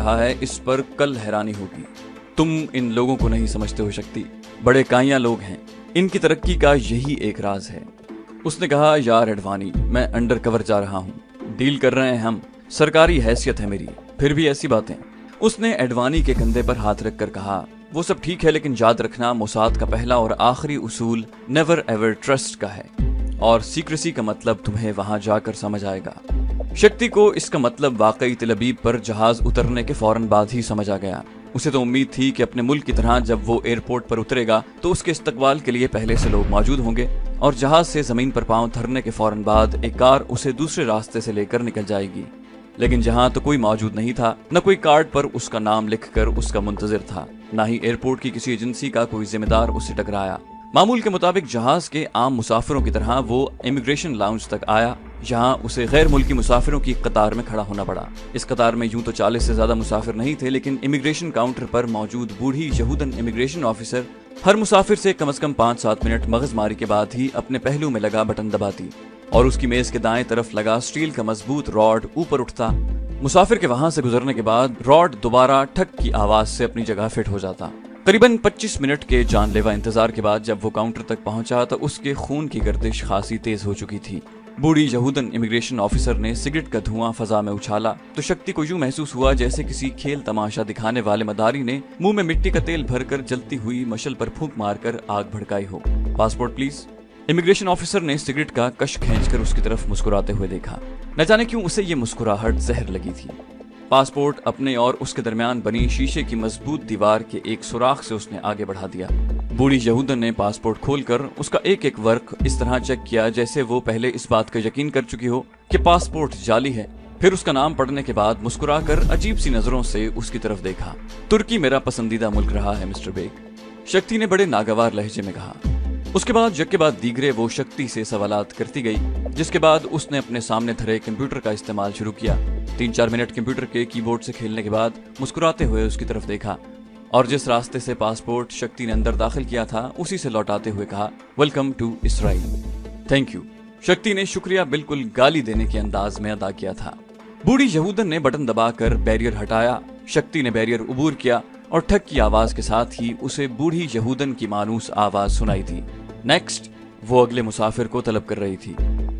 रहा है, इस पर कल हैरानी होगी। तुम इन लोगों को नहीं समझते हो शक्ति, बड़े काइयां लोग हैं, इनकी तरक्की का यही एक राज है। उसने कहा, यार एडवानी, मैं अंडर कवर जा रहा हूँ, डील कर रहे हैं हम, सरकारी हैसियत है मेरी, फिर भी ऐसी बातें। उसने एडवानी के कंधे पर हाथ रखकर कहा, वो सब ठीक है, लेकिन याद रखना मोसाद का पहला और आखिरी उसूल नेवर एवर ट्रस्ट का है, और सीक्रेसी का मतलब तुम्हें वहां जाकर समझ आएगा। शक्ति को इसका मतलब वाकई तिल अबीब पर जहाज उतरने के फौरन बाद ही समझ आ गया। उसे तो उम्मीद थी कि अपने मुल्क की तरह जब वो एयरपोर्ट पर उतरेगा तो उसके इस्तकबाल के लिए पहले से लोग मौजूद होंगे, और जहाज से जमीन पर पांव धरने के फौरन बाद एक कार उसे दूसरे रास्ते से लेकर निकल जाएगी। लेकिन जहां तो कोई मौजूद नहीं था, न कोई कार्ड पर उसका नाम लिखकर उसका मुंतजिर था, न ही एयरपोर्ट की किसी एजेंसी का कोई जिम्मेदार उसे टकराया। मामूल के मुताबिक जहाज के आम मुसाफिरों की तरह वो इमिग्रेशन लाउंज तक आया, जहां उसे गैर मुल्की मुसाफिरों की कतार में खड़ा होना पड़ा। इस कतार में यूं तो 40 से ज्यादा मुसाफिर नहीं थे, लेकिन इमिग्रेशन काउंटर पर मौजूद बूढ़ी यहूदन इमिग्रेशन ऑफिसर हर मुसाफिर से कम से कम 5-7 मिनट मगजमारी के बाद ही अपने पहलू में लगा बटन दबाती, और उसकी मेज के दाएं तरफ लगा स्टील का मजबूत रॉड ऊपर उठता। मुसाफिर के वहां से गुजरने के बाद रॉड दोबारा ठक की आवाज से अपनी जगह फिट हो जाता। करीबन 25 मिनट के जानलेवा इंतजार के बाद जब वो काउंटर तक पहुंचा तो उसके खून की गर्दिश खासी तेज हो चुकी थी। बूढ़ी यहूदन इमिग्रेशन ऑफिसर ने सिगरेट का धुआं फजा में उछाला तो शक्ति को यूं महसूस हुआ जैसे किसी खेल तमाशा दिखाने वाले मदारी ने मुंह में मिट्टी का तेल भरकर जलती हुई मशल पर फूंक मारकर आग भड़काई हो। Passport please. इमिग्रेशन ऑफिसर ने सिगरेट का कश खींचकर उसकी तरफ मुस्कुराते हुए देखा। न जाने क्यों उसे ये मुस्कुराहट जहर लगी थी। पासपोर्ट अपने और उसके दरमियान बनी शीशे की मजबूत दीवार के एक सुराख से उसने आगे बढ़ा दिया। बूढ़ी यहूदन ने पासपोर्ट खोलकर उसका एक एक वर्क इस तरह चेक किया जैसे वो पहले इस बात का यकीन कर चुकी हो कि पासपोर्ट जाली है। फिर उसका नाम पढ़ने के बाद मुस्कुराकर अजीब सी नजरों से उसकी तरफ देखा। तुर्की मेरा पसंदीदा मुल्क रहा है मिस्टर बेग, शक्ति ने बड़े नागवार लहजे में कहा। उसके बाद जग के बाद दीगरे वो शक्ति से सवालात करती गई, जिसके बाद उसने अपने सामने धरे कंप्यूटर का इस्तेमाल शुरू किया। 3-4 मिनट कंप्यूटर के कीबोर्ड से खेलने के बाद मुस्कुराते हुए उसकी तरफ देखा, और जिस रास्ते से पासपोर्ट शक्ति ने अंदर दाखिल किया था उसी से लौटाते हुए कहा, welcome to Israel. Thank you. Shakti ने शुक्रिया बिल्कुल गाली देने के अंदाज में अदा किया था। बूढ़ी यहूदन ने बटन दबाकर बैरियर हटाया। शक्ति ने बैरियर उबूर किया और ठक की आवाज के साथ ही उसे बूढ़ी यहूदन की मानूस आवाज सुनाई दी। नेक्स्ट। वो अगले मुसाफिर को तलब कर रही थी।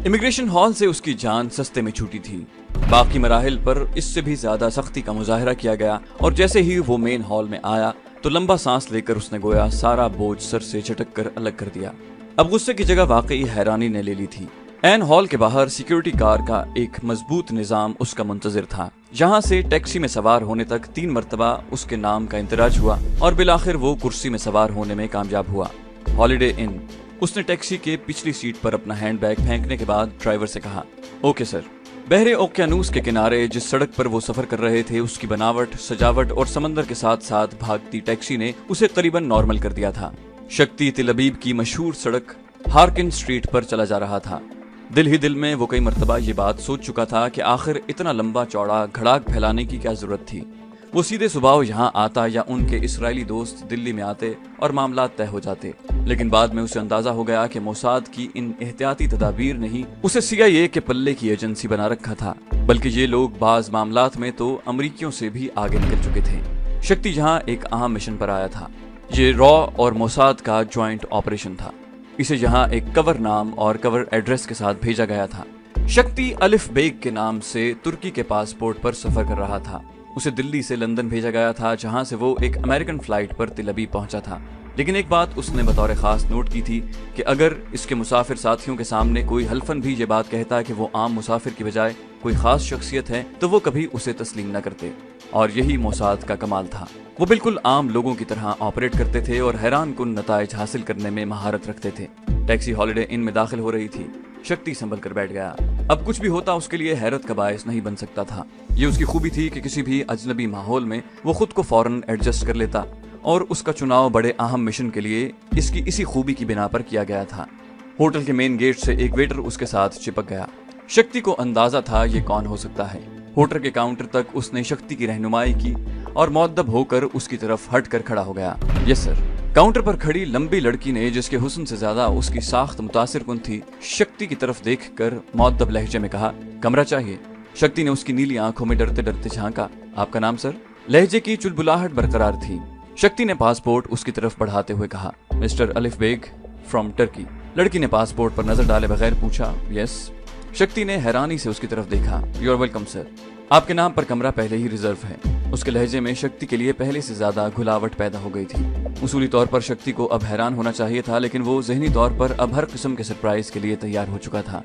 इमिग्रेशन हॉल से उसकी जान सस्ते में छूटी थी। बाकी मराहिल पर इससे भी ज्यादा सख्ती का मुजाहरा किया गया, और जैसे ही वो मेन हॉल में आया तो लंबा सांस लेकर उसने गोया सारा बोझ सर से झटक कर अलग कर दिया। अब गुस्से की जगह वाकई हैरानी ने ले ली थी। एन हॉल के बाहर सिक्योरिटी कार का एक मजबूत निजाम उसका मुंतजिर था, जहां से टैक्सी में सवार होने तक 3 मरतबा उसके नाम का इंतराज हुआ, और बिलाखिर वो कुर्सी में सवार होने में कामयाब हुआ। हॉलिडे इन। उसने टैक्सी के पिछली सीट पर अपना हैंडबैग फेंकने के बाद ड्राइवर से कहा, ओके सर। बहरे ओकियानूस के किनारे जिस सड़क पर वो सफर कर रहे थे उसकी बनावट, सजावट और समंदर के साथ साथ भागती टैक्सी ने उसे करीबन नॉर्मल कर दिया था। शक्ति तिल अबीब की मशहूर सड़क हार्किन स्ट्रीट पर चला जा रहा था। दिल ही दिल में वो कई मरतबा ये बात सोच चुका था कि आखिर इतना लंबा चौड़ा घड़ाक फैलाने की क्या जरूरत थी। वो सीधे सुबह यहाँ आता या उनके इसराइली दोस्त दिल्ली में आते और मामला तय हो जाते। लेकिन बाद में उसे अंदाजा हो गया कि मोसाद की इन एहतियाती तदाबीर ने ही उसे CIA के पल्ले की एजेंसी बना रखा था, बल्कि ये लोग बाज मामलात में तो अमरीकियों से भी आगे निकल चुके थे। शक्ति यहाँ एक अहम मिशन पर आया था। ये रॉ और मोसाद का ज्वाइंट ऑपरेशन था। इसे यहाँ एक कवर नाम और कवर एड्रेस के साथ भेजा गया था। शक्ति अलिफ बेग के नाम से तुर्की के पासपोर्ट पर सफर कर रहा था। उसे दिल्ली से लंदन भेजा गया था, जहां से वो एक अमेरिकन फ्लाइट पर तिल अबीब पहुंचा था। लेकिन एक बात उसने बतौर खास नोट की थी कि अगर इसके मुसाफिर साथियों के सामने कोई हल्फन भी ये बात कहता कि वो आम मुसाफिर की बजाय कोई खास शख्सियत है तो वो कभी उसे तस्लीम न करते। और यही मोसाद का कमाल था। वो बिल्कुल आम लोगों की तरह ऑपरेट करते थे और हैरान कुन नताइज हासिल करने में महारत रखते थे। टैक्सी हॉलिडे इन में दाखिल हो रही थी। शक्ति संभल कर बैठ गया। अब कुछ भी होता उसके लिए हैरत का बायस नहीं बन सकता था। ये उसकी खूबी थी कि किसी भी अजनबी माहौल में वो खुद को फौरन एडजस्ट कर लेता, और उसका चुनाव बड़े अहम मिशन के लिए इसकी इसी खूबी की बिना पर किया गया था। होटल के मेन गेट से एक वेटर उसके साथ चिपक गया। शक्ति को अंदाजा था ये कौन हो सकता है। होटल के काउंटर तक उसने शक्ति की रहनुमाई की और मुअद्दब होकर उसकी तरफ हट कर खड़ा हो गया। Yes sir. काउंटर पर खड़ी लंबी लड़की ने, जिसके हुस्न से ज्यादा उसकी साख्त मुतासिर कुन थी, शक्ति की तरफ देखकर मुअद्दब लहजे में कहा, कमरा चाहिए। शक्ति ने उसकी नीली आंखों में डरते डरते झांका। आपका नाम सर? लहजे की चुलबुलाहट बरकरार थी। शक्ति ने पासपोर्ट उसकी तरफ बढ़ाते हुए कहा, मिस्टर अलिफ बेग फ्रॉम टर्की। लड़की ने पासपोर्ट पर नजर डाले बगैर पूछा, यस। शक्ति ने हैरानी से उसकी तरफ देखा। यू आर वेलकम सर, आपके नाम पर कमरा पहले ही रिजर्व है। उसके लहजे में शक्ति के लिए पहले से ज्यादा घुलावट पैदा हो गई थी। उसूली तौर पर शक्ति को अब हैरान होना चाहिए था, लेकिन वो ज़हनी तौर पर अब हर किस्म के सरप्राइज के लिए तैयार हो चुका था।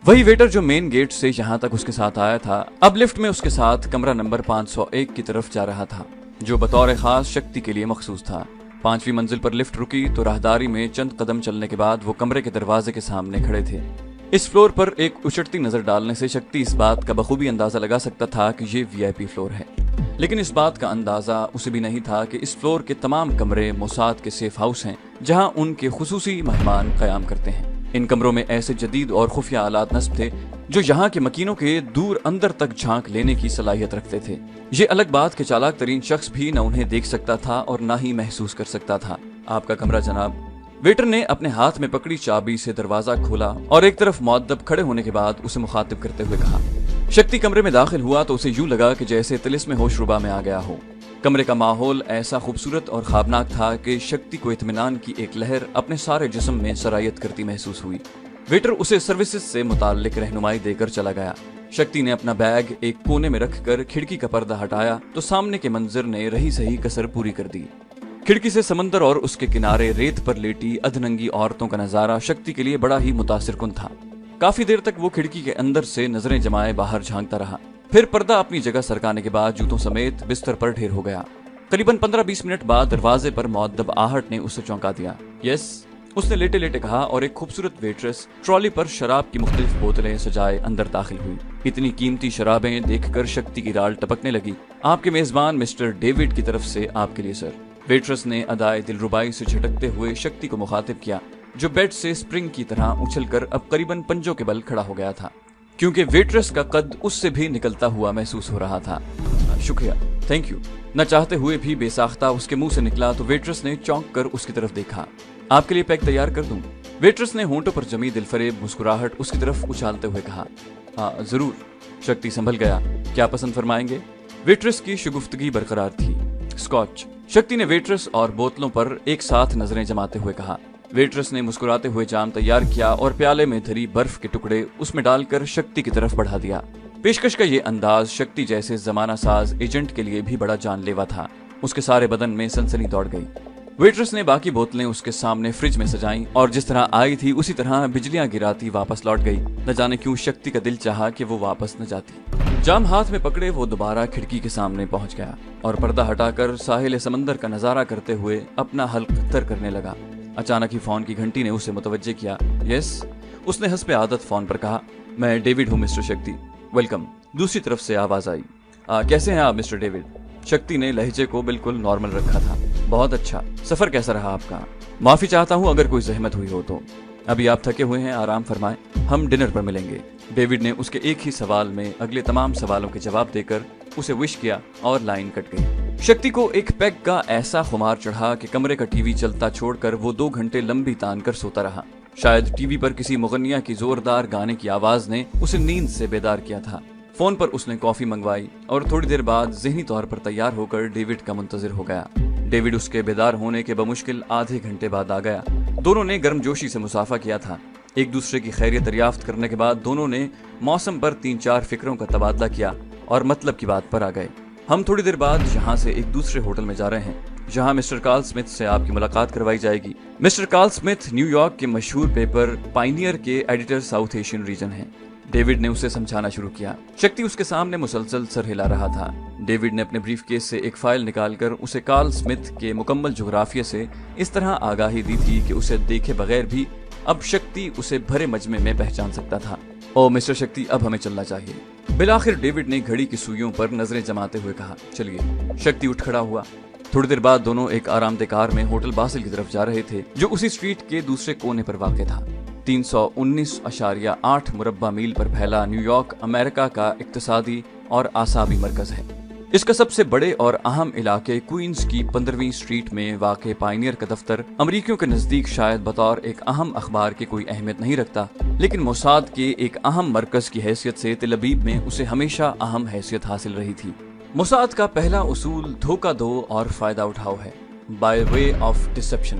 वही वेटर जो मेन गेट से यहाँ तक उसके साथ आया था, अब लिफ्ट में उसके साथ कमरा नंबर 501 की तरफ जा रहा था, जो बतौर खास शक्ति के लिए मखसूस था। 5वीं मंजिल पर लिफ्ट रुकी तो राहदारी में चंद कदम चलने के बाद वो कमरे के दरवाजे के सामने खड़े थे। इस फ्लोर पर एक उचटती नजर डालने से शक्ति इस बात का बखूबी अंदाजा लगा सकता था कि ये वीआईपी फ्लोर है, लेकिन इस बात का अंदाजा उसे भी नहीं था कि इस फ्लोर के तमाम कमरे मोसाद के सेफ हाउस हैं, जहां उनके खुसूसी मेहमान कयाम करते हैं। इन कमरों में ऐसे जदीद और खुफिया आलात नस्ब थे जो यहाँ के मकीनों के दूर अंदर तक झांक लेने की सलाहियत रखते थे। ये अलग बात कि चालाक तरीन शख्स भी न उन्हें देख सकता था और न ही महसूस कर सकता था। आपका कमरा जनाब। वेटर ने अपने हाथ में पकड़ी चाबी से दरवाजा खोला और एक तरफ मुअद्दब खड़े होने के बाद उसे मुखातिब करते हुए कहा। शक्ति कमरे में दाखिल हुआ तो उसे यूं लगा कि जैसे तिलिस्म होशरुबा में आ गया हो। कमरे का माहौल ऐसा खूबसूरत और ख्वाबनाक था कि शक्ति को इत्मीनान की एक लहर अपने सारे जिस्म में सरायत करती महसूस हुई। वेटर उसे सर्विसेज से मुताल्लिक रहनुमाई देकर चला गया। शक्ति ने अपना बैग एक कोने में रखकर खिड़की का पर्दा हटाया तो सामने के मंजर ने रही सही कसर पूरी कर दी। खिड़की से समंदर और उसके किनारे रेत पर लेटी अधनंगी औरतों का नजारा शक्ति के लिए बड़ा ही मुतासिरकुन था। काफी देर तक वो खिड़की के अंदर से नजरें जमाए बाहर झांकता रहा। फिर पर्दा अपनी जगह सरकाने के बाद जूतों समेत बिस्तर पर ढेर हो गया। करीबन 15-20 मिनट बाद दरवाजे पर मुअद्दब आहट ने उसे चौंका दिया। यस, उसने लेटे लेटे कहा और एक खूबसूरत वेट्रेस ट्रॉली पर शराब की मुख्तलिफ बोतलें सजाए अंदर दाखिल हुई। इतनी कीमती शराबें देखकर शक्ति की राल टपकने लगी। आपके मेजबान मिस्टर डेविड की तरफ से आपके लिए सर। वेट्रेस ने अदाए दिलरुबाई से झटकते हुए शक्ति को मुखातिब किया, जो बेड से स्प्रिंग की तरह उछलकर अब करीबन पंजों के बल खड़ा हो गया था, क्योंकि वेट्रेस का कद उससे भी निकलता हुआ महसूस हो रहा था। शुक्रिया, थैंक यू, न चाहते हुए भी बेसाख्ता उसके मुंह से निकला तो वेट्रेस ने चौंक कर उसकी तरफ देखा। आपके लिए पैक तैयार कर दूं? वेट्रेस ने होंठों पर जमी दिलफरेब मुस्कुराहट उसकी तरफ उछालते हुए कहा। हाँ जरूर। शक्ति संभल गया। क्या पसंद फरमाएंगे? वेट्रेस की शुगुफ्तगी बरकरार थी। स्कॉच। शक्ति ने वेट्रेस और बोतलों पर एक साथ नजरें जमाते हुए कहा। वेट्रेस ने मुस्कुराते हुए जाम तैयार किया और प्याले में धरी बर्फ के टुकड़े उसमें डालकर शक्ति की तरफ बढ़ा दिया। पेशकश का ये अंदाज शक्ति जैसे जमाना साज एजेंट के लिए भी बड़ा जानलेवा था। उसके सारे बदन में सनसनी दौड़ गई। वेट्रेस ने बाकी बोतलें उसके सामने फ्रिज में सजाईं और जिस तरह आई थी उसी तरह बिजलियां गिराती वापस लौट गई। न जाने क्यों शक्ति का दिल चाहा कि वो वापस न जाती। जाम हाथ में पकड़े वो दोबारा खिड़की के सामने पहुंच गया और पर्दा हटाकर साहिल समंदर का नजारा करते हुए अपना हल्क तर करने लगा। अचानक ही फोन की घंटी ने उसे मुतवज्जे किया। यस, उसने हस्बे आदत फोन पर कहा। मैं डेविड हूँ मिस्टर शक्ति। वेलकम। दूसरी तरफ से आवाज आई। कैसे हैं आप मिस्टर डेविड? शक्ति ने लहजे को बिल्कुल नॉर्मल रखा था। बहुत अच्छा। सफर कैसा रहा आपका? माफी चाहता हूँ अगर कोई जहमत हुई हो तो। अभी आप थके हुए हैं, आराम फरमाएं, हम डिनर पर मिलेंगे। डेविड ने उसके एक ही सवाल में अगले तमाम सवालों के जवाब देकर उसे विश किया और लाइन कट गई। शक्ति को एक पैग का ऐसा खुमार चढ़ा कि कमरे का टीवी चलता छोड़कर वो 2 घंटे लंबी तान कर सोता रहा। शायद टीवी पर किसी मुगन्निया की जोरदार गाने की आवाज ने उसे नींद से बेदार किया था। फोन पर उसने कॉफी मंगवाई और थोड़ी देर बाद ज़हनी तौर पर तैयार होकर डेविड का मुंतजिर हो गया। डेविड उसके बेदार होने के बमुश्किल आधे घंटे बाद आ गया। दोनों ने गर्मजोशी से मुसाफा किया था। एक दूसरे की खैरियत दरियाफ्त करने के बाद दोनों ने मौसम पर 3-4 फिक्रों का तबादला किया और मतलब की बात पर आ गए। हम थोड़ी देर बाद यहाँ से एक दूसरे होटल में जा रहे हैं, जहाँ मिस्टर कार्ल स्मिथ से आपकी मुलाकात करवाई जाएगी। मिस्टर कार्ल स्मिथ न्यूयॉर्क के मशहूर पेपर पाइनियर के एडिटर साउथ एशियन रीजन हैं। डेविड ने उसे समझाना शुरू किया। शक्ति उसके सामने मुसलसल सर हिला रहा था। डेविड ने अपने ब्रीफकेस से एक फाइल निकालकर उसे कार्ल स्मिथ के मुकम्मल जोग्राफिया से इस तरह आगाही दी थी कि उसे देखे बगैर भी अब शक्ति उसे भरे मजमे में पहचान सकता था। ओ मिस्टर शक्ति, अब हमें चलना चाहिए। बिलाखिर डेविड ने घड़ी की सुइयों पर नजरें जमाते हुए कहा, चलिए। शक्ति उठ खड़ा हुआ। थोड़ी देर बाद दोनों एक आरामदेह कार में होटल बासिल की तरफ जा रहे थे, जो उसी स्ट्रीट के दूसरे कोने पर वाक़ था। 319.8 मुरब्बा मील पर फैला न्यूयॉर्क अमेरिका का इक्तिसादी और आसाबी मरकज है। इसका सबसे बड़े और अहम इलाके क्वींस की 15वीं स्ट्रीट में वाक़े पाइनियर का दफ्तर अमरीकियों के नजदीक शायद बतौर एक अहम अखबार की कोई अहमियत नहीं रखता, लेकिन मोसाद के एक अहम मरकज की हैसियत से तिल अबीब में उसे हमेशा अहम हैसियत हासिल रही थी। मोसाद का पहला उसूल धोखा दो और फायदा उठाओ है, बाय वे ऑफ डिसेप्शन।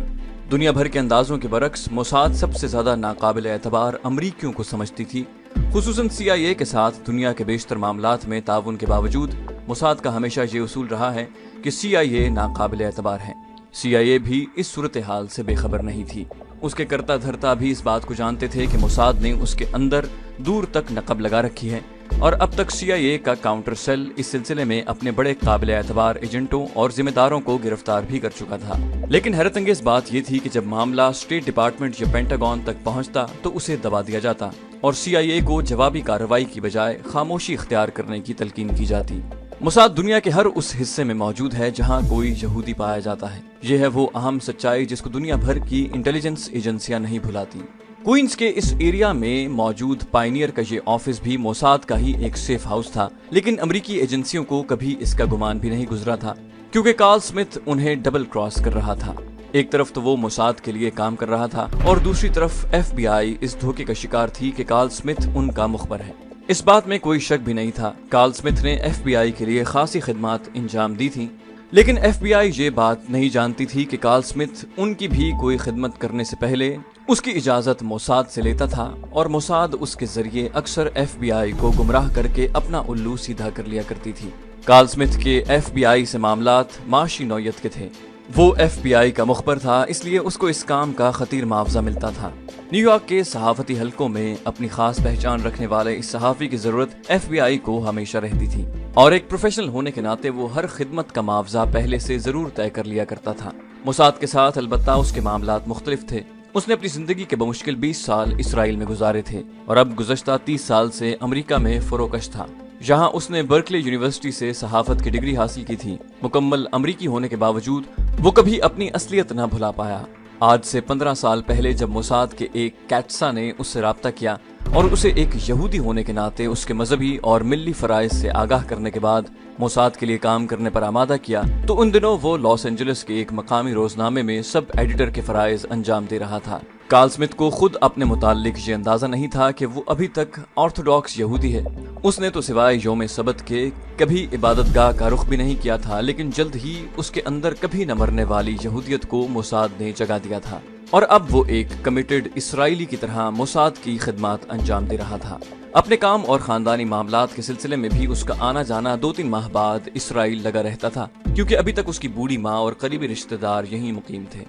दुनिया भर के अंदाजों के बरक्स मोसाद सबसे ज्यादा नाकाबिल एतबार अमरीकियों को समझती थी। खुसूसन CIA के साथ दुनिया के बेशतर मामलात में ताउन के बावजूद मोसाद का हमेशा ये उसूल रहा है कि CIA नाकाबिल एतबार है। CIA भी इस सूरत हाल से बेखबर नहीं थी। उसके करता धरता भी इस बात को जानते थे कि मोसाद ने उसके अंदर दूर तक नकब लगा रखी है और अब तक CIA का काउंटर सेल इस सिलसिले में अपने बड़े काबिल एतबार एजेंटों और जिम्मेदारों को गिरफ्तार भी कर चुका था। लेकिन हैरतअंगेज बात यह थी कि जब मामला स्टेट डिपार्टमेंट या पेंटागन तक पहुंचता तो उसे दबा दिया जाता और CIA को जवाबी कार्रवाई की बजाय खामोशी इख्तियार करने की तलकीन की जाती। मोसाद दुनिया के हर उस हिस्से में मौजूद है जहां कोई यहूदी पाया जाता है। यह है वो अहम सच्चाई जिसको दुनिया भर की इंटेलिजेंस एजेंसियां नहीं भुलाती। क्वींस के इस एरिया में मौजूद पायनियर का ये ऑफिस भी मोसाद का ही एक सेफ हाउस था, लेकिन अमेरिकी एजेंसियों को कभी इसका गुमान भी नहीं गुजरा था, क्योंकि कार्ल स्मिथ उन्हें डबल क्रॉस कर रहा था। एक तरफ तो वो मोसाद के लिए काम कर रहा था और दूसरी तरफ FBI इस धोखे का शिकार थी कि कार्ल स्मिथ उनका मुखबर है। इस बात में कोई शक भी नहीं था। कार्ल स्मिथ ने FBI के लिए खासी खिदमात इंजाम दी थी, लेकिन FBI ये बात नहीं जानती थी कि कार्ल स्मिथ उनकी भी कोई खिदमत करने से पहले उसकी इजाजत मोसाद से लेता था और मोसाद उसके जरिए अक्सर FBI को गुमराह करके अपना उल्लू सीधा कर लिया करती थी। कार्ल स्मिथ के FBI से मामलात माशी नौयत के थे। वो FBI का मुखबर था, इसलिए उसको इस काम का खतीर मुआवजा मिलता था। न्यूयॉर्क के सहाफती हलकों में अपनी खास पहचान रखने वाले इस सहाफी की जरूरत FBI को हमेशा रहती थी और एक प्रोफेशनल होने के नाते वो हर खिदमत का मुआवजा पहले से जरूर तय कर लिया करता था। मोसाद के साथ अलबत्ता उसके मामलात मुख्तलिफ थे। उसने अपनी जिंदगी के बमुश्किल 20 साल इसराइल में गुजारे थे और अब गुज़श्ता 30 साल से अमेरिका में फरोकश था, जहां उसने बर्कले यूनिवर्सिटी से सहाफत की डिग्री हासिल की थी। मुकम्मल अमरीकी होने के बावजूद वो कभी अपनी असलियत न भुला पाया। आज से 15 साल पहले जब मोसाद के एक कैट्सा ने उससे राब्ता किया और उसे एक यहूदी होने के नाते उसके मजहबी और मिल्ली फराइज से आगाह करने के बाद मोसाद के लिए काम करने पर आमादा किया, तो उन दिनों वो लॉस एंजलिस के एक मकामी रोजनामे में सब एडिटर के फराइज अंजाम दे रहा था। कार्ल स्मिथ को खुद अपने मुताल्लिक ये अंदाजा नहीं था कि वो अभी तक ऑर्थोडॉक्स यहूदी है। उसने तो सिवाय यौम सबत के कभी इबादतगाह का रुख भी नहीं किया था, लेकिन जल्द ही उसके अंदर कभी न मरने वाली यहूदियत को मोसाद ने जगा दिया था और अब वो एक कमिटेड इसराइली की तरह मोसाद की खिदमत अंजाम दे रहा था। अपने काम और खानदानी मामलात के सिलसिले में भी उसका आना जाना 2-3 माह बाद इसराइल लगा रहता था, क्योंकि अभी तक उसकी बूढ़ी माँ और करीबी रिश्तेदार यहीं मुकीम थे।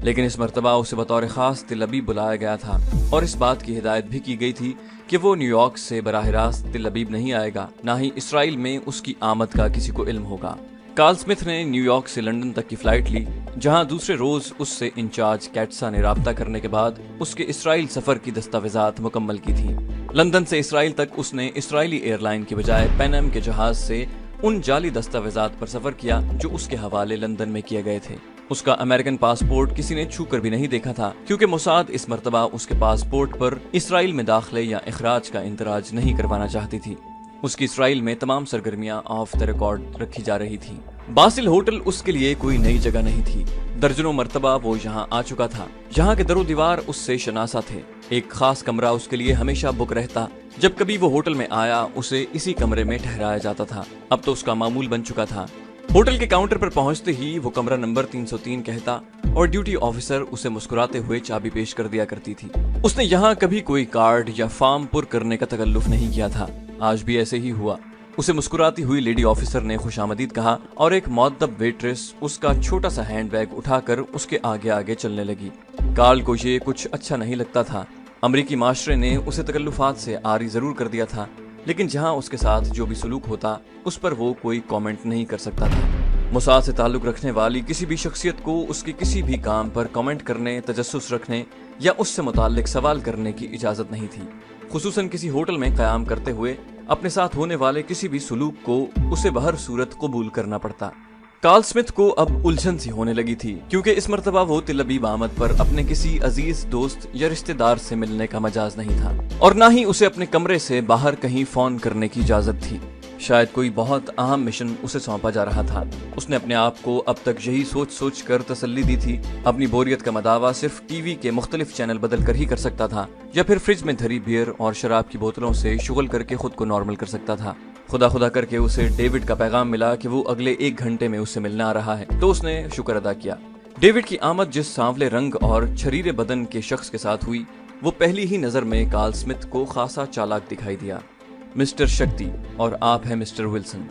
लेकिन इस मर्तबा उसे बतौर खास तिल अबीब बुलाया गया था और इस बात की हिदायत भी की गई थी कि वो न्यूयॉर्क से बराह रास्त तिल अबीब नहीं आएगा, ना ही इसराइल में उसकी आमद का किसी को इल्म होगा। कार्ल स्मिथ ने न्यूयॉर्क से लंदन तक की फ्लाइट ली, जहां दूसरे रोज उससे इंचार्ज कैट्सा ने राब्ता करने के बाद उसके इसराइल सफर की दस्तावेजात मुकम्मल की थी। लंदन से इसराइल तक उसने इसराइली एयरलाइन की बजाय पैनम के जहाज से उन जाली दस्तावेजात पर सफर किया जो उसके हवाले लंदन में किए गए थे। उसका अमेरिकन पासपोर्ट किसी ने छू कर भी नहीं देखा था, क्योंकि मोसाद इस मर्तबा उसके पासपोर्ट पर इसराइल में दाखिले या इखराज का इंतराज नहीं करवाना चाहती थी। उसकी इसराइल में तमाम सरगर्मियां ऑफ द रिकॉर्ड रखी जा रही थी। बासिल होटल उसके लिए कोई नई जगह नहीं थी। दर्जनों मर्तबा वो यहाँ आ चुका था। यहाँ के दरो दीवार उससे शनासा थे। एक खास कमरा उसके लिए हमेशा बुक रहता। जब कभी वो होटल में आया उसे इसी कमरे में ठहराया जाता था। अब तो उसका मामूल बन चुका था। होटल के काउंटर पर पहुंचते ही वो कमरा नंबर 303 कहता और ड्यूटी ऑफिसर उसे मुस्कुराते हुए चाबी पेश कर दिया करती थी। उसने यहाँ कभी कोई कार्ड या फॉर्म पुर करने का तकल्लुफ नहीं किया था। आज भी ऐसे ही हुआ। उसे मुस्कुराती हुई लेडी ऑफिसर ने खुशामदीद कहा और एक मुअद्दब वेट्रेस उसका छोटा सा हैंडबैग उठाकर उसके आगे आगे चलने लगी। कार्ल को ये कुछ अच्छा नहीं लगता था। अमरीकी माशरे ने उसे तकल्लुफात से आरी जरूर कर दिया था, लेकिन जहां उसके साथ जो भी सलूक होता उस पर वो कोई कमेंट नहीं कर सकता था। मोसाद से ताल्लुक रखने वाली किसी भी शख्सियत को उसके किसी भी काम पर कमेंट करने, तजस्सुस रखने या उससे मुताल्लिक सवाल करने की इजाजत नहीं थी। खुसूसन किसी होटल में क़याम करते हुए अपने साथ होने वाले किसी भी सलूक को उसे बहर सूरत कबूल करना पड़ता। कार्ल स्मिथ को अब उलझन सी होने लगी थी, क्योंकि इस मर्तबा वो तिल अबीब आमद पर अपने किसी अजीज दोस्त या रिश्तेदार से मिलने का मजाज नहीं था और ना ही उसे अपने कमरे से बाहर कहीं फोन करने की इजाजत थी। शायद कोई बहुत अहम मिशन उसे सौंपा जा रहा था। उसने अपने आप को अब तक यही सोच सोच कर तसल्ली दी थी, अपनी बोरियत का मदावा सिर्फ टीवी के मुख्तलिफ चैनल बदल कर ही कर सकता था या फिर फ्रिज में धरी बियर और शराब की बोतलों से शुगल करके खुद को नॉर्मल कर सकता था। खुदा खुदा करके उसे डेविड का पैगाम मिला कि वो अगले 1 घंटे में उससे मिलने आ रहा है, तो उसने शुक्र अदा किया। डेविड की आमद जिस सांवले रंग और छरीरे बदन के शख्स के साथ हुई, वो पहली ही नजर में कार्ल स्मिथ को खासा चालाक दिखाई दिया। मिस्टर शक्ति, और आप हैं मिस्टर विल्सन।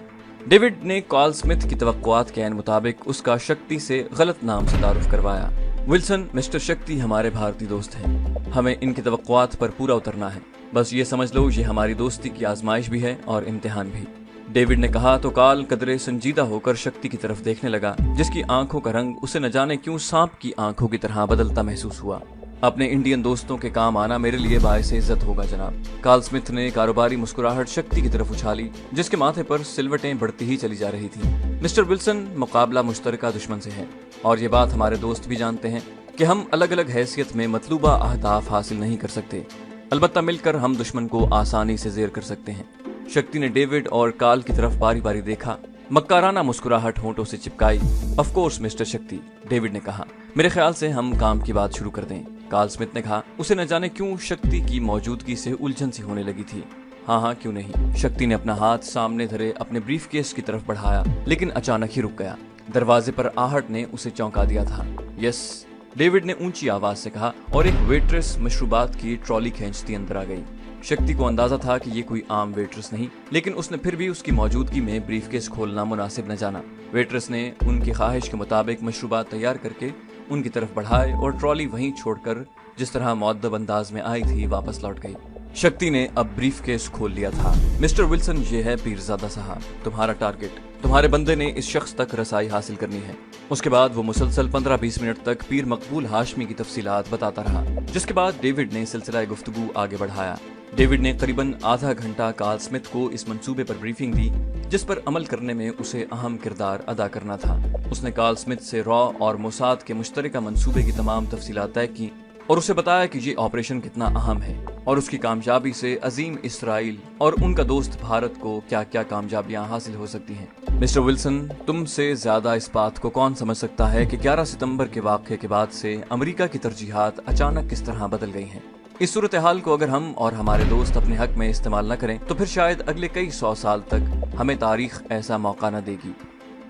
डेविड ने कार्ल स्मिथ की तवक्कुआत के मुताबिक उसका शक्ति से गलत नाम से तारुफ करवाया। विल्सन, मिस्टर शक्ति हमारे भारतीय दोस्त हैं। हमें इनकी तवक्कुआत पर पूरा उतरना है। बस ये समझ लो, ये हमारी दोस्ती की आजमाइश भी है और इम्तिहान भी। डेविड ने कहा तो कार्ल कदरे संजीदा होकर शक्ति की तरफ देखने लगा, जिसकी आंखों का रंग उसे न जाने क्यों सांप की आंखों की तरह बदलता महसूस हुआ। अपने इंडियन दोस्तों के काम आना मेरे लिए बायस इज्जत होगा जनाब। कार्ल स्मिथ ने कारोबारी मुस्कुराहट शक्ति की तरफ उछाली, जिसके माथे पर सिलवटें बढ़ती ही चली जा रही थी। मिस्टर विल्सन, मुकाबला मुश्तरका दुश्मन से है, और ये बात हमारे दोस्त भी जानते हैं कि हम अलग अलग हैसियत में मतलूबा अहदाफ हासिल नहीं कर सकते। अलबत्ता मिलकर हम दुश्मन को आसानी से ज़ेर कर सकते हैं। शक्ति ने डेविड और कार्ल की तरफ बारी बारी देखा, मक्काराना मुस्कुराहट होंठों से चिपकाई। ऑफ कोर्स मिस्टर शक्ति, डेविड ने कहा, मेरे ख्याल से हम काम की बात शुरू कर दें। कार्ल स्मिथ ने कहा। उसे न जाने क्यों शक्ति की मौजूदगी से उलझन सी होने लगी थी। हाँ, क्यों नहीं। शक्ति ने अपना हाथ सामने धरे अपने ब्रीफकेस की तरफ बढ़ाया, लेकिन अचानक ही रुक गया। दरवाजे पर आहट ने उसे चौंका दिया था। यस, डेविड ने ऊंची आवाज से कहा, और एक वेट्रेस मशरूबात की ट्रॉली खींचती अंदर आ गई। शक्ति को अंदाजा था कि ये कोई आम वेट्रेस नहीं, लेकिन उसने फिर भी उसकी मौजूदगी में ब्रीफकेस खोलना मुनासिब न जाना। वेट्रेस ने उनकी ख्वाहिश के मुताबिक मशरूबात तैयार करके उनकी तरफ बढ़ाए और ट्रॉली वहीं छोड़कर जिस तरह मुअद्दब अंदाज में आई थी वापस लौट गई। शक्ति ने अब ब्रीफकेस खोल लिया था। मिस्टर विल्सन, ये है पीरजादा साहब, तुम्हारा टारगेट। तुम्हारे बंदे ने इस शख्स तक रसाई हासिल करनी है। उसके बाद वो मुसलसल 15-20 मिनट तक पीर मकबूल हाशमी की तफसीलात बताता रहा, जिसके बाद डेविड ने सिलसिला गुफ्तगू आगे बढ़ाया। डेविड ने करीबन आधा घंटा कार्ल स्मिथ को इस मंसूबे पर ब्रीफिंग दी, जिस पर अमल करने में उसे अहम किरदार अदा करना था। उसने कार्ल स्मिथ से रॉ और मोसाद के मुश्तरका मंसूबे की तमाम तफसीलात तय की और उसे बताया कि ये ऑपरेशन कितना अहम है और उसकी कामयाबी से अजीम इसराइल और उनका दोस्त भारत को क्या क्या कामयाबियां हासिल हो सकती हैं। मिस्टर विल्सन, तुमसे ज्यादा इस बात को कौन समझ सकता है कि 11 सितंबर के वाक़े के बाद से अमेरिका की तरजीहात अचानक किस तरह बदल गई हैं। इस सूरत हाल को अगर हम और हमारे दोस्त अपने हक में इस्तेमाल न करें तो फिर शायद अगले कई 100 साल तक हमें तारीख ऐसा मौका न देगी।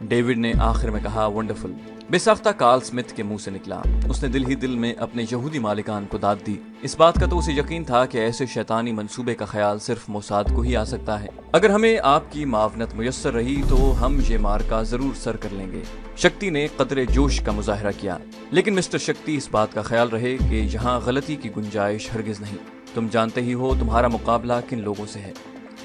डेविड ने आखिर में कहा, वंडरफुल। बेसाख्ता कार्ल स्मिथ के मुंह से निकला। उसने दिल ही दिल में अपने यहूदी मालिकान को दाद दी। इस बात का तो उसे यकीन था कि ऐसे शैतानी मंसूबे का ख्याल सिर्फ मोसाद को ही आ सकता है। अगर हमें आपकी मावनत मुयस्सर रही तो हम ये मार्का जरूर सर कर लेंगे। शक्ति ने कदरे जोश का मुजाहरा किया, लेकिन मिस्टर शक्ति, इस बात का ख्याल रहे कि यहाँ गलती की गुंजाइश हरगिज नहीं। तुम जानते ही हो तुम्हारा मुकाबला किन लोगों से है।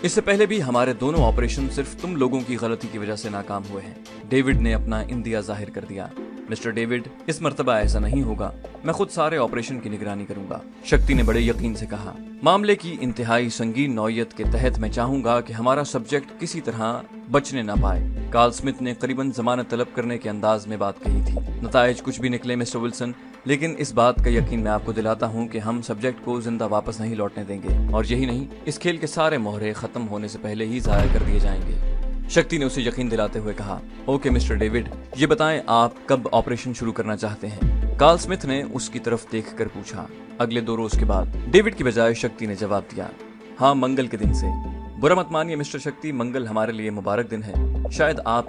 इससे पहले भी हमारे दोनों ऑपरेशन सिर्फ तुम लोगों की गलती की वजह से नाकाम हुए हैं। डेविड ने अपना इंदिया जाहिर कर दिया। मिस्टर डेविड, इस मर्तबा ऐसा नहीं होगा। मैं खुद सारे ऑपरेशन की निगरानी करूंगा। शक्ति ने बड़े यकीन से कहा। मामले की इंतहाई संगीन नौयत के तहत मैं चाहूंगा कि हमारा सब्जेक्ट किसी तरह बचने न पाए। कार्ल स्मिथ ने करीबन जमानत तलब करने के अंदाज में बात कही थी। नताइज कुछ भी निकले मिस्टर विल्सन, लेकिन इस बात का यकीन मैं आपको दिलाता हूं कि हम सब्जेक्ट को जिंदा वापस नहीं लौटने देंगे, और यही नहीं, इस खेल के सारे मोहरे खत्म होने से पहले ही जाया कर दिए जाएंगे। शक्ति ने उसे यकीन दिलाते हुए कहा, ओके मिस्टर डेविड, ये बताएं आप कब ऑपरेशन शुरू करना चाहते हैं। कार्ल स्मिथ ने उसकी तरफ देखकर पूछा। अगले 2 रोज के बाद, डेविड की बजाय शक्ति ने जवाब दिया। हाँ, मंगल के दिन से। बुरा मत मानिए मिस्टर शक्ति, मंगल हमारे लिए मुबारक दिन है। शायद आप